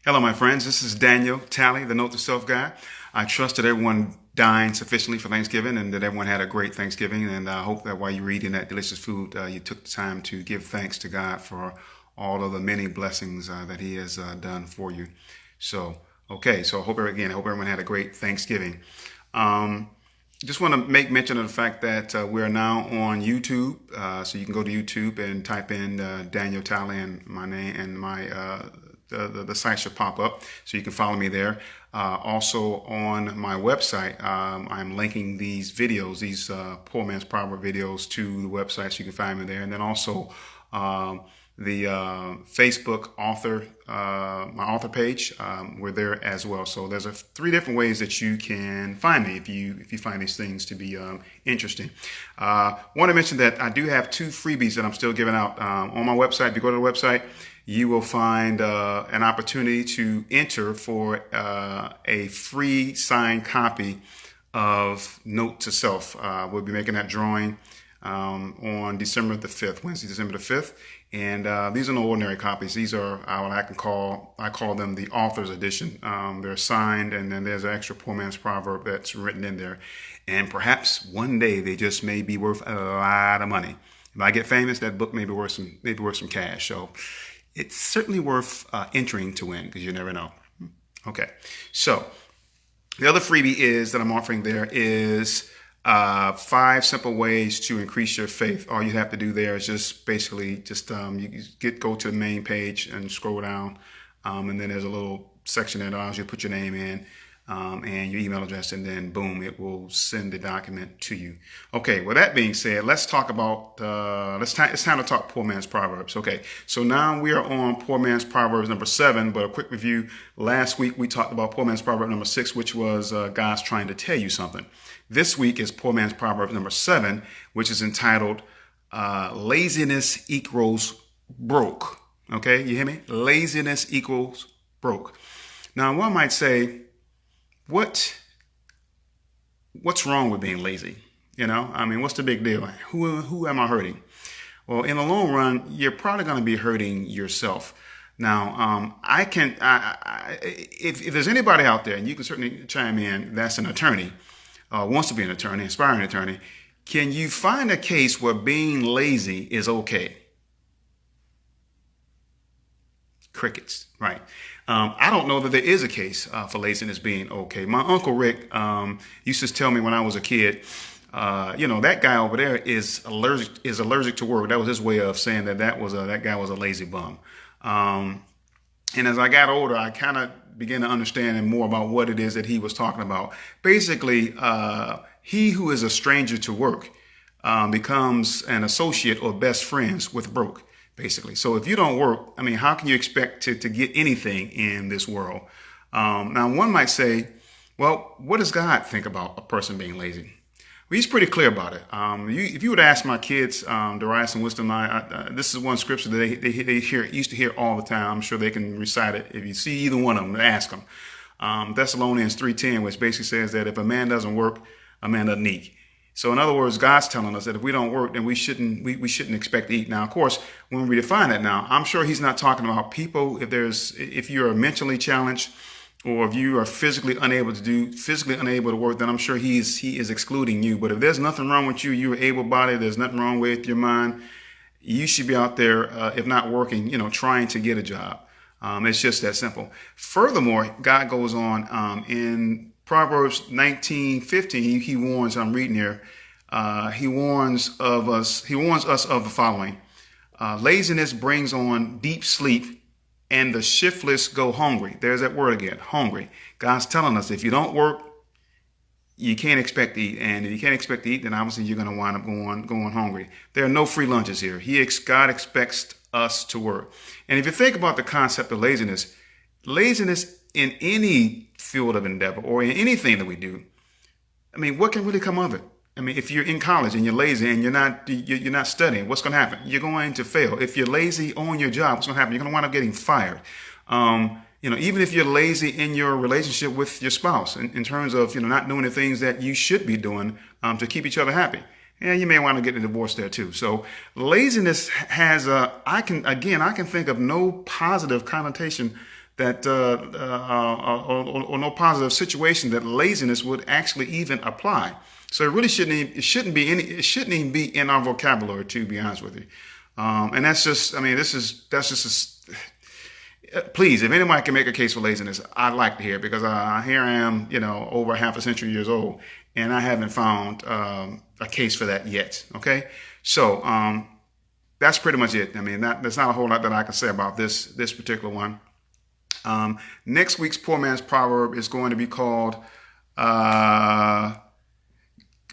Hello, my friends. This is Daniel Talley, the Note to Self guy. I trust that everyone dined sufficiently for Thanksgiving and that everyone had a great Thanksgiving. And I hope that while you're eating that delicious food, you took the time to give thanks to God for all of the many blessings that He has done for you. So I hope everyone had a great Thanksgiving. Just want to make mention of the fact that we are now on YouTube. So you can go to YouTube and type in Daniel Talley and my name and the site should pop up, so you can follow me there. Also on my website, I'm linking these videos, these Poor Man's Proverb videos, to the website, so you can find me there. And then also the Facebook author, my author page, we're there as well. So there's three different ways that you can find me if you find these things to be interesting. Want to mention that I do have two freebies that I'm still giving out on my website. If you go to the website, you will find an opportunity to enter for a free signed copy of Note to Self. We'll be making that drawing on December the 5th, Wednesday, December the 5th. And these are no ordinary copies. These are what I call them the author's edition. They're signed, and then there's an extra Poor Man's Proverb that's written in there. And perhaps one day they just may be worth a lot of money. If I get famous, that book may be worth some cash. So it's certainly worth entering to win, because you never know. Okay, so the other freebie is that I'm offering there is 5 simple ways to increase your faith. All you have to do there is just basically go to the main page and scroll down, and then there's a little section that allows you to put your name in and your email address, and then boom, it will send the document to you. Okay, with that being said, let's talk about it's time to talk Poor Man's Proverbs. Okay, so now we are on Poor Man's Proverbs number 7, but a quick review. Last week we talked about Poor Man's Proverb number 6, which was God's trying to tell you something. This week is Poor Man's Proverb number 7, which is entitled Laziness Equals Broke. Okay, you hear me? Laziness equals broke. Now, one might say, what's wrong with being lazy? What's the big deal? Who am I hurting? Well, in the long run, you're probably going to be hurting yourself. Now, if there's anybody out there, and you can certainly chime in, that's an attorney, wants to be an attorney, aspiring attorney, can you find a case where being lazy is okay? Crickets, right? I don't know that there is a case for laziness being okay. My Uncle Rick used to tell me when I was a kid, that guy over there is allergic to work. That was his way of saying that that guy was a lazy bum. And as I got older, I kind of began to understand more about what it is that he was talking about. Basically, he who is a stranger to work becomes an associate or best friends with broke. Basically. So if you don't work, how can you expect to get anything in this world? Now, one might say, well, what does God think about a person being lazy? Well, He's pretty clear about it. If you would ask my kids, Darius and Wisdom, this is one scripture that they used to hear all the time. I'm sure they can recite it. If you see either one of them, ask them. Thessalonians 3:10, which basically says that if a man doesn't work, a man doesn't eat. So in other words, God's telling us that if we don't work, then we shouldn't expect to eat. Now, of course, when we define that now, I'm sure He's not talking about people. If you're mentally challenged, or if you are physically unable to work, then I'm sure He is excluding you. But if there's nothing wrong with you, you're able-bodied, there's nothing wrong with your mind, you should be out there, if not working, trying to get a job. It's just that simple. Furthermore, God goes on in Proverbs 19:15, He warns, I'm reading here, He warns us of the following. Laziness brings on deep sleep, and the shiftless go hungry. There's that word again, hungry. God's telling us if you don't work, you can't expect to eat. And if you can't expect to eat, then obviously you're going to wind up going hungry. There are no free lunches here. God expects us to work. And if you think about the concept of laziness in any field of endeavor or in anything that we do, what can really come of it? If you're in college and you're lazy and you're not studying, what's going to happen? You're going to fail. If you're lazy on your job, what's going to happen? You're going to wind up getting fired. Even if you're lazy in your relationship with your spouse, in terms of not doing the things that you should be doing to keep each other happy, you may want to get a divorce there too. So laziness has I can think of no positive connotation that or no positive situation that laziness would actually even apply. So it really shouldn't even be in our vocabulary, to be honest with you. And that's just, I mean, that's just please, if anyone can make a case for laziness, I'd like to hear it, because here I am, over half a century years old, and I haven't found a case for that yet. Okay, so that's pretty much it. I mean, there's not a whole lot that I can say about this particular one. Next week's poor man's proverb is going to be called, I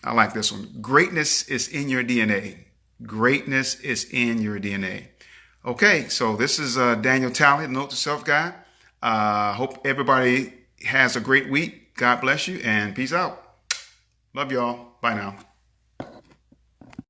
like this one. Greatness is in your DNA. Greatness is in your DNA. Okay, so this is Daniel Talley, the Note to Self guy. Hope everybody has a great week. God bless you, and peace out. Love y'all. Bye now.